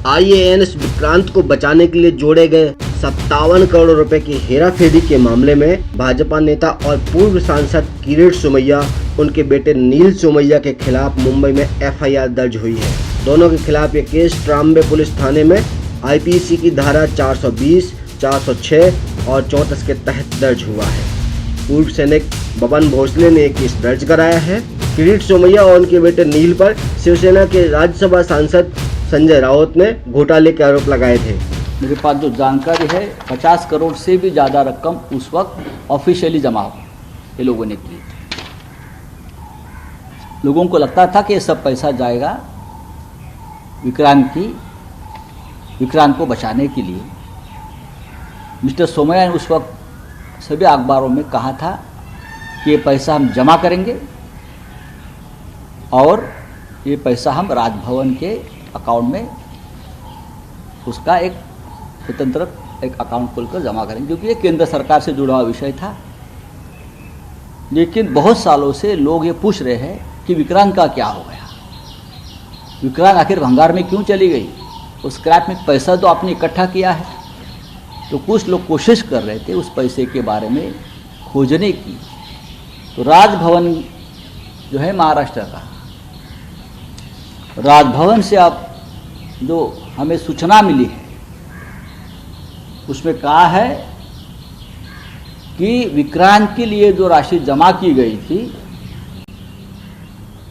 IAS Vikrant को बचाने के लिए जोड़े गए 57 करोड़ रुपए की हेराफेरी के मामले में भाजपा नेता और पूर्व सांसद किरीट सोमैया, उनके बेटे नील सोमैया के खिलाफ मुंबई में FIR दर्ज हुई है। दोनों के खिलाफ ये केस ट्राम्बे पुलिस थाने में IPC की धारा 420, 406 और 34 के तहत दर्ज हुआ है। पूर्व सैनिक बबन भोसले ने केस दर्ज कराया है। किरीट सोमैया और उनके बेटे नील पर शिवसेना के राज्यसभा सांसद संजय राउत ने घोटाले के आरोप लगाए थे। मेरे पास जो जानकारी है 50 करोड़ से भी ज़्यादा रकम उस वक्त ऑफिशियली जमा ये लोगों ने की। लोगों को लगता था कि ये सब पैसा जाएगा विक्रांत को बचाने के लिए। मिस्टर सोमैया ने उस वक्त सभी अखबारों में कहा था कि ये पैसा हम जमा करेंगे और ये पैसा हम राजभवन के अकाउंट में उसका एक स्वतंत्र एक अकाउंट खोलकर जमा करेंगे, क्योंकि ये केंद्र सरकार से जुड़ा हुआ विषय था। लेकिन बहुत सालों से लोग ये पूछ रहे हैं कि विक्रांत का क्या हो गया, विक्रांत आखिर भंगार में क्यों चली गई। उस स्क्रैप में पैसा तो आपने इकट्ठा किया है। तो कुछ लोग कोशिश कर रहे थे उस पैसे के बारे में खोजने की। तो राजभवन जो है महाराष्ट्र का, राजभवन से आप जो हमें सूचना मिली है उसमें कहा है कि विक्रांत के लिए जो राशि जमा की गई थी,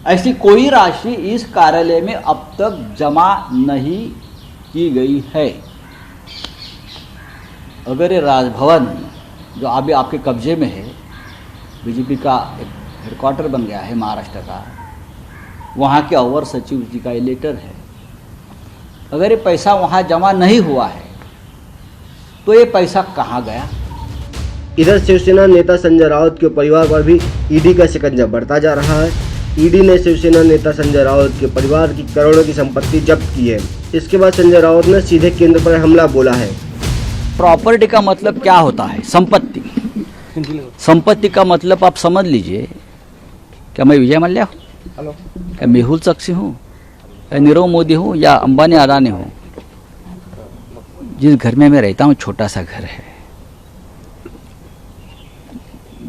ऐसी कोई राशि इस कार्यालय में अब तक जमा नहीं की गई है। अगर ये राजभवन जो अभी आपके कब्जे में है, बीजेपी का एक हेडक्वार्टर बन गया है महाराष्ट्र का, वहाँ के अवर सचिव जी का ये लेटर है। अगर ये पैसा वहाँ जमा नहीं हुआ है तो ये पैसा कहाँ गया। इधर शिवसेना नेता संजय राउत के परिवार पर भी ईडी का शिकंजा बढ़ता जा रहा है। ईडी ने शिवसेना नेता संजय राउत के परिवार की करोड़ों की संपत्ति जब्त की है। इसके बाद संजय राउत ने सीधे केंद्र पर हमला बोला है। प्रॉपर्टी का मतलब क्या होता है? संपत्ति। संपत्ति का मतलब आप समझ लीजिए, क्या मैं विजय मल्ल्या हूँ, क्या मेहुल चोकसी हूँ, या नीरव मोदी हूँ, या अंबानी अदानी हूँ। जिस घर में मैं रहता हूँ छोटा सा घर है,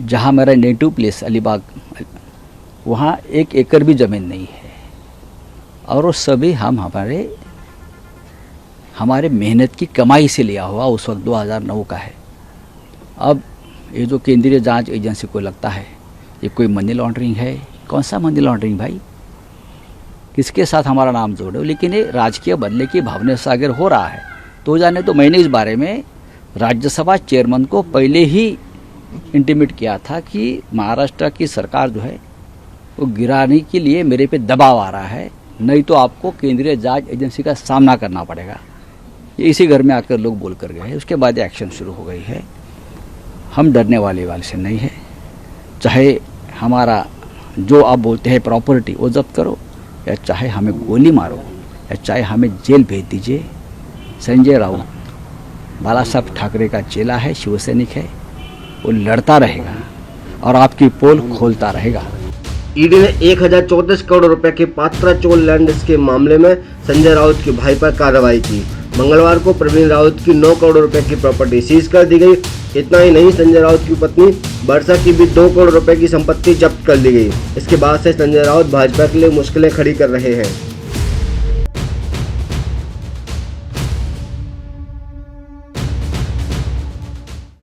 जहाँ मेरा नेटिव प्लेस अलीबाग, वहाँ 1 एकड़ भी ज़मीन नहीं है। और वो सभी हम हमारे मेहनत की कमाई से लिया हुआ उस वक्त 2009 का है। अब ये जो केंद्रीय जांच एजेंसी को लगता है ये कोई मनी लॉन्ड्रिंग है। कौन सा मनी लॉन्ड्रिंग भाई, किसके साथ हमारा नाम जोड़ो। लेकिन ये राजकीय बदले की भावना से अगर हो रहा है तो जाने। तो मैंने इस बारे में राज्यसभा चेयरमैन को पहले ही इंटीमेट किया था कि महाराष्ट्र की सरकार जो है वो गिराने के लिए मेरे पे दबाव आ रहा है, नहीं तो आपको केंद्रीय जांच एजेंसी का सामना करना पड़ेगा। ये इसी घर में आकर लोग बोल कर गए। उसके बाद एक्शन शुरू हो गई है। हम डरने वाले से नहीं है। चाहे हमारा जो आप बोलते हैं प्रॉपर्टी वो जब्त करो, या चाहे हमें गोली मारो, या चाहे हमें जेल भेज दीजिए। संजय राउत बाला साहब ठाकरे का चेला है, शिवसैनिक है, वो लड़ता रहेगा और आपकी पोल खोलता रहेगा। ईडी ने 1034 करोड़ रुपए के पात्रा चोल लैंड के मामले में संजय राउत के भाई पर कार्रवाई की। मंगलवार को प्रवीण राउत की 9 करोड़ रुपए की प्रॉपर्टी सीज कर दी गई। इतना ही नहीं, संजय राउत की पत्नी वर्षा की भी 2 करोड़ रुपए की संपत्ति जब्त कर ली गई। इसके बाद से संजय राउत भाजपा के लिए मुश्किलें खड़ी कर रहे हैं।